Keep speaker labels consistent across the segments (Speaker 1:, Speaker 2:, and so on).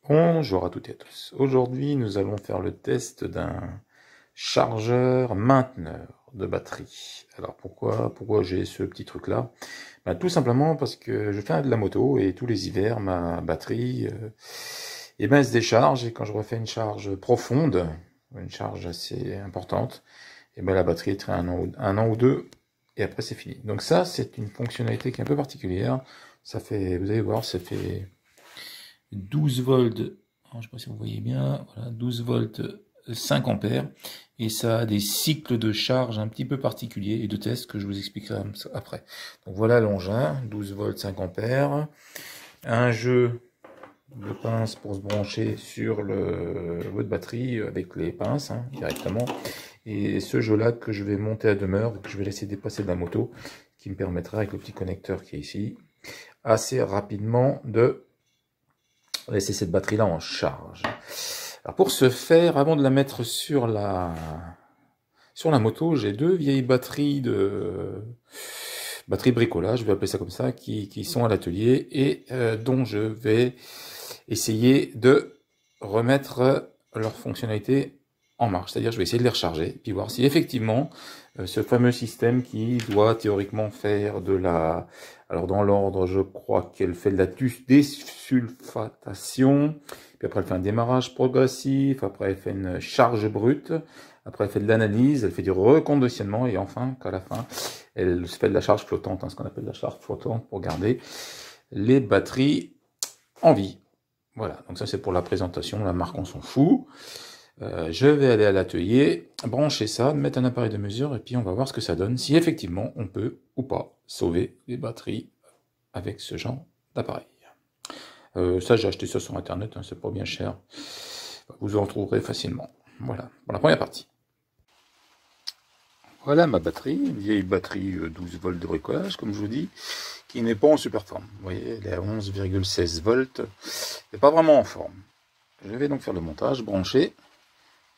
Speaker 1: Bonjour à toutes et à tous. Aujourd'hui, nous allons faire le test d'un chargeur mainteneur de batterie. Alors pourquoi j'ai ce petit truc là? Tout simplement parce que je fais de la moto et tous les hivers ma batterie elle se décharge, et quand je refais une charge profonde, une charge assez importante, la batterie est un an ou deux et après c'est fini. Donc ça, c'est une fonctionnalité qui est un peu particulière. Ça fait, vous allez voir, ça fait 12 volts, je ne sais pas si vous voyez bien, voilà, 12 volts 5 ampères, et ça a des cycles de charge un petit peu particuliers et de tests que je vous expliquerai après. Donc voilà l'engin, 12 volts 5 ampères, un jeu de pinces pour se brancher sur votre batterie avec les pinces directement, et ce jeu là que je vais monter à demeure, que je vais laisser dépasser de la moto, qui me permettra avec le petit connecteur qui est ici, assez rapidement de laisser cette batterie là en charge. Alors pour ce faire, avant de la mettre sur la moto, j'ai deux vieilles batteries bricolage, je vais appeler ça comme ça, qui sont à l'atelier et dont je vais essayer de remettre leur fonctionnalité en marche. C'est-à-dire je vais essayer de les recharger, puis voir si effectivement ce fameux système qui doit théoriquement faire de la... Alors dans l'ordre, je crois qu'elle fait de la désulfatation, puis après elle fait un démarrage progressif, après elle fait une charge brute, après elle fait de l'analyse, elle fait du reconditionnement, et enfin, qu'à la fin, elle fait de la charge flottante, ce qu'on appelle la charge flottante, pour garder les batteries en vie. Voilà, donc ça c'est pour la présentation, la marque on s'en fout. Je vais aller à l'atelier, brancher ça, mettre un appareil de mesure, et puis on va voir ce que ça donne, si effectivement on peut ou pas sauver les batteries avec ce genre d'appareil. Ça j'ai acheté ça sur internet, c'est pas bien cher, vous en trouverez facilement. Voilà, pour la première partie. Voilà ma batterie, une vieille batterie 12 volts de bricolage, comme je vous dis, qui n'est pas en super forme. Vous voyez, elle est à 11,16 volts, elle n'est pas vraiment en forme. Je vais donc faire le montage, brancher,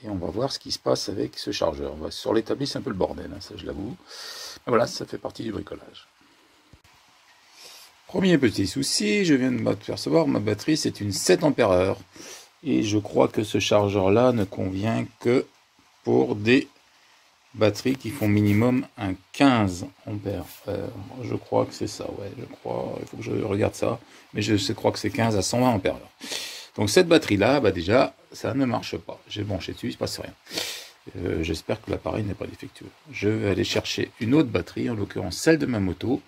Speaker 1: et on va voir ce qui se passe avec ce chargeur. Sur l'établi, c'est un peu le bordel, ça je l'avoue. Voilà, ça fait partie du bricolage. Premier petit souci, je viens de m'apercevoir, ma batterie c'est une 7 ampères-heure. Et je crois que ce chargeur-là ne convient que pour des batteries qui font minimum un 15 ampères. Je crois que c'est ça, ouais, je crois, il faut que je regarde ça. Mais je crois que c'est 15 à 120 ampères. Donc cette batterie-là, déjà, ça ne marche pas. J'ai branché dessus, il ne se passe rien. J'espère que l'appareil n'est pas défectueux. Je vais aller chercher une autre batterie, en l'occurrence celle de ma moto,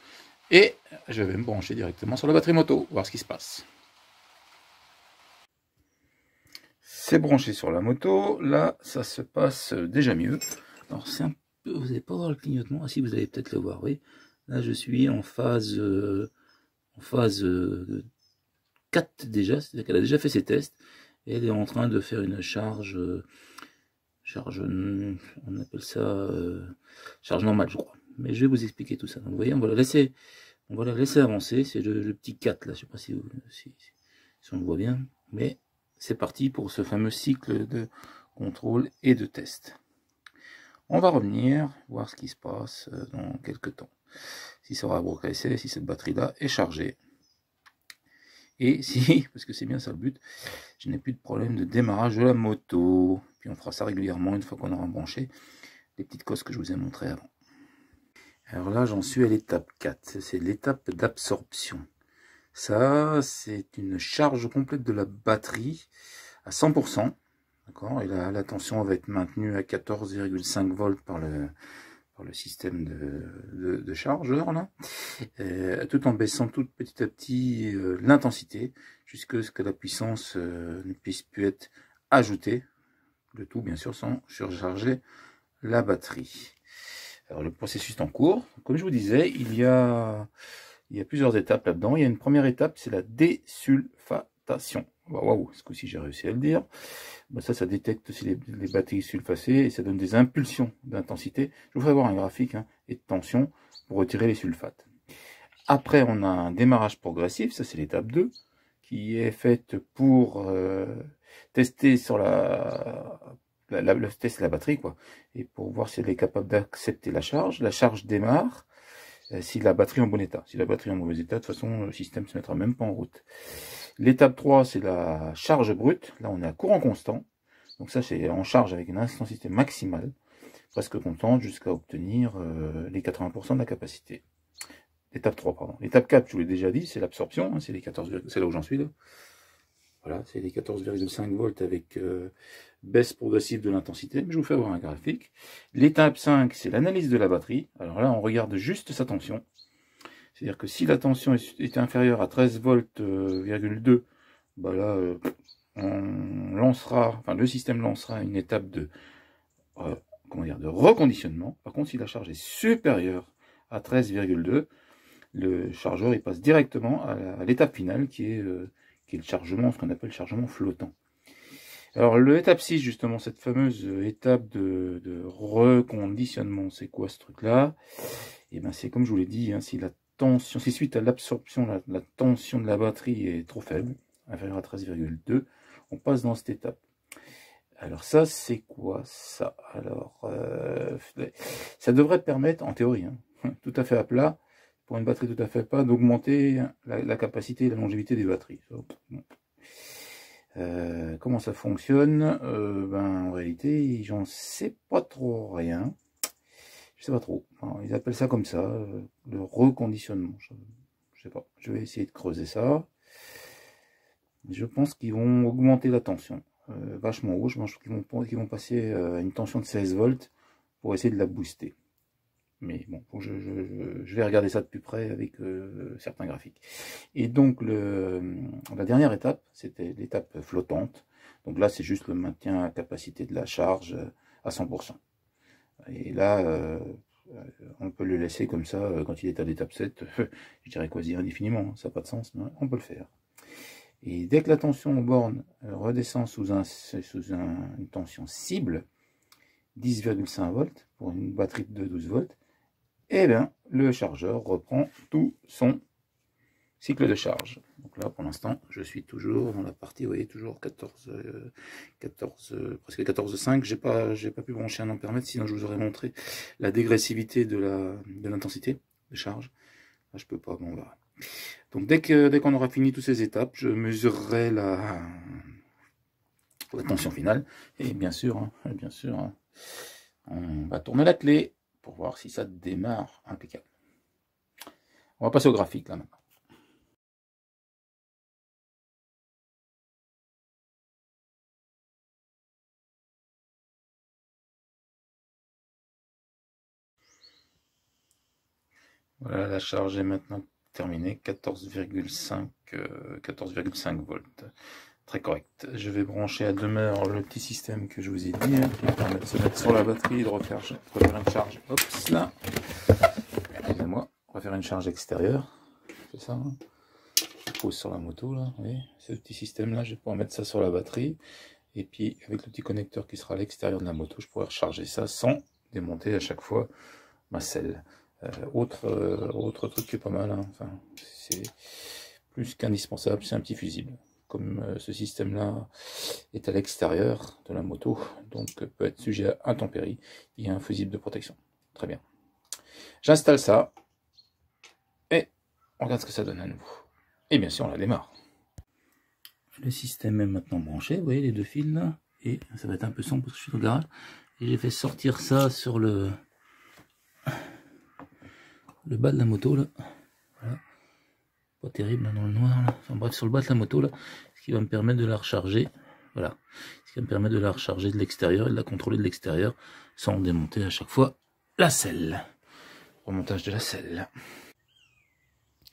Speaker 1: et je vais me brancher directement sur la batterie moto, voir ce qui se passe. C'est branché sur la moto, là ça se passe déjà mieux. Alors c'est un peu, vous n'allez pas voir le clignotement, ah si, vous allez peut-être le voir, oui. Là je suis en phase 4 déjà, c'est-à-dire qu'elle a déjà fait ses tests, et elle est en train de faire une charge, on appelle ça charge normale je crois. Mais je vais vous expliquer tout ça. Donc vous voyez, on va la laisser avancer, c'est le petit 4 là, je ne sais pas si on le voit bien, mais c'est parti pour ce fameux cycle de contrôle et de test. On va revenir, voir ce qui se passe dans quelques temps. Si ça aura progressé, si cette batterie-là est chargée. Et si, parce que c'est bien ça le but, je n'ai plus de problème de démarrage de la moto. Puis on fera ça régulièrement une fois qu'on aura branché les petites cosses que je vous ai montrées avant. Alors là, j'en suis à l'étape 4. C'est l'étape d'absorption. Ça, c'est une charge complète de la batterie à 100%. D'accord, et là, la tension va être maintenue à 14,5 volts par le système de chargeur, là, tout en baissant tout petit à petit l'intensité, jusqu'à ce que la puissance ne puisse plus être ajoutée, le tout bien sûr sans surcharger la batterie. Alors le processus est en cours, comme je vous disais, il y a plusieurs étapes là-dedans. Il y a une première étape, c'est la désulfatation. Waouh, ce coup-ci j'ai réussi à le dire. Ça détecte aussi les batteries sulfacées et ça donne des impulsions d'intensité. Je vous ferai voir un graphique et de tension pour retirer les sulfates. Après, on a un démarrage progressif, ça c'est l'étape 2, qui est faite pour tester sur tester la batterie, quoi, et pour voir si elle est capable d'accepter la charge. La charge démarre si la batterie est en bon état. Si la batterie est en mauvais état, de toute façon, le système ne se mettra même pas en route. L'étape 3, c'est la charge brute. Là, on est à courant constant. Donc ça, c'est en charge avec une intensité maximale, presque constante, jusqu'à obtenir les 80% de la capacité. L'étape 3, pardon. L'étape 4, je vous l'ai déjà dit, c'est l'absorption. Hein, c'est là où j'en suis là. Voilà, c'est les 14,5 volts avec baisse progressive de l'intensité. Je vous fais voir un graphique. L'étape 5, c'est l'analyse de la batterie. Alors là, on regarde juste sa tension. C'est-à-dire que si la tension est inférieure à 13 volts,2, bah là, on lancera, enfin le système lancera une étape de, de reconditionnement. Par contre, si la charge est supérieure à 13,2, le chargeur il passe directement à l'étape finale qui est le chargement, ce qu'on appelle le chargement flottant. Alors l'étape 6, justement, cette fameuse étape de reconditionnement, c'est quoi ce truc-là? Et ben c'est comme je vous l'ai dit, hein, si suite à l'absorption, la tension de la batterie est trop faible, inférieure à 13,2, on passe dans cette étape. Alors ça, c'est quoi ça? Alors, ça devrait permettre, en théorie, hein, tout à fait à plat, pour une batterie tout à fait pas, d'augmenter la capacité et la longévité des batteries. Comment ça fonctionne? Ben, en réalité, j'en sais pas trop rien. Je sais pas trop. Alors, ils appellent ça comme ça, le reconditionnement. Je sais pas. Je vais essayer de creuser ça. Je pense qu'ils vont augmenter la tension vachement haut. Je pense qu'ils vont passer à une tension de 16 volts pour essayer de la booster. Mais bon, je vais regarder ça de plus près avec certains graphiques. Et donc, la dernière étape, c'était l'étape flottante. Donc là, c'est juste le maintien à capacité de la charge à 100%. Et là, on peut le laisser comme ça quand il est à l'étape 7, je dirais quasi indéfiniment, ça n'a pas de sens, mais on peut le faire. Et dès que la tension aux bornes redescend sous une tension cible, 10,5 volts pour une batterie de 12 volts, et bien le chargeur reprend tout son cycle de charge. Donc là, pour l'instant, je suis toujours dans la partie, vous voyez, toujours presque 14,5. J'ai pas pu brancher un ampèremètre, sinon je vous aurais montré la dégressivité de l'intensité de charge. Là, je peux pas, bon, on verra. Donc dès qu'on aura fini toutes ces étapes, je mesurerai la tension finale. Et bien sûr, on va tourner la clé pour voir si ça démarre impeccable. On va passer au graphique là maintenant. Voilà, la charge est maintenant terminée, 14,5 volts. Très correct. Je vais brancher à demeure le petit système que je vous ai dit, hein, qui permet de se mettre sur la batterie et de refaire une charge. Hop, là. Excusez-moi, on va faire une charge extérieure. C'est ça. Hein. Je pose sur la moto, là. Vous voyez, ce petit système-là, je vais pouvoir mettre ça sur la batterie. Et puis, avec le petit connecteur qui sera à l'extérieur de la moto, je pourrai recharger ça sans démonter à chaque fois ma selle. Autre truc qui est pas mal, hein. Enfin, c'est plus qu'indispensable, c'est un petit fusible. Comme ce système-là est à l'extérieur de la moto, donc peut être sujet à intempéries, il y a un fusible de protection. Très bien. J'installe ça, et on regarde ce que ça donne à nouveau. Et bien sûr, on la démarre. Le système est maintenant branché, vous voyez les deux fils là, et ça va être un peu sombre parce que je suis au garage. Et j'ai fait sortir ça sur le bas de la moto là. Voilà. Pas terrible là, dans le noir là. Enfin bref, sur le bas de la moto là, ce qui va me permettre de la recharger. Voilà. Ce qui va me permettre de la recharger de l'extérieur et de la contrôler de l'extérieur sans démonter à chaque fois la selle. Remontage de la selle.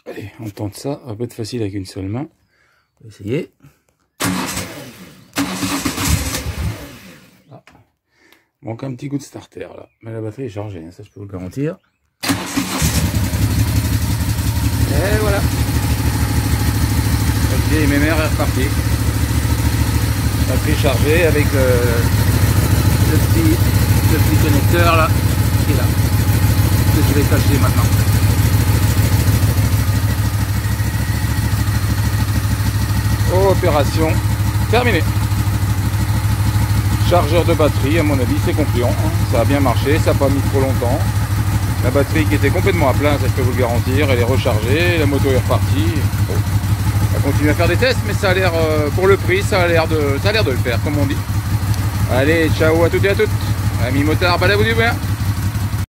Speaker 1: Allez, on tente ça. Ça va pas être facile avec une seule main. On va essayer. Ah. Manque un petit coup de starter là. Mais la batterie est chargée, hein, ça je peux vous le garantir. Et voilà. Ok, mes mères est reparti. Batterie chargée avec le petit connecteur là, qui est là. Que je vais cacher maintenant. Opération terminée. Chargeur de batterie, à mon avis, c'est concluant. Ça a bien marché, ça n'a pas mis trop longtemps. La batterie qui était complètement à plein, ça je peux vous le garantir, elle est rechargée, la moto est repartie. Bon.
Speaker 2: va continuer à faire des tests, mais ça a l'air, pour le prix, ça a l'air de le faire, comme on dit. Allez, ciao à toutes et à toutes. Ami motard, balabou du bien.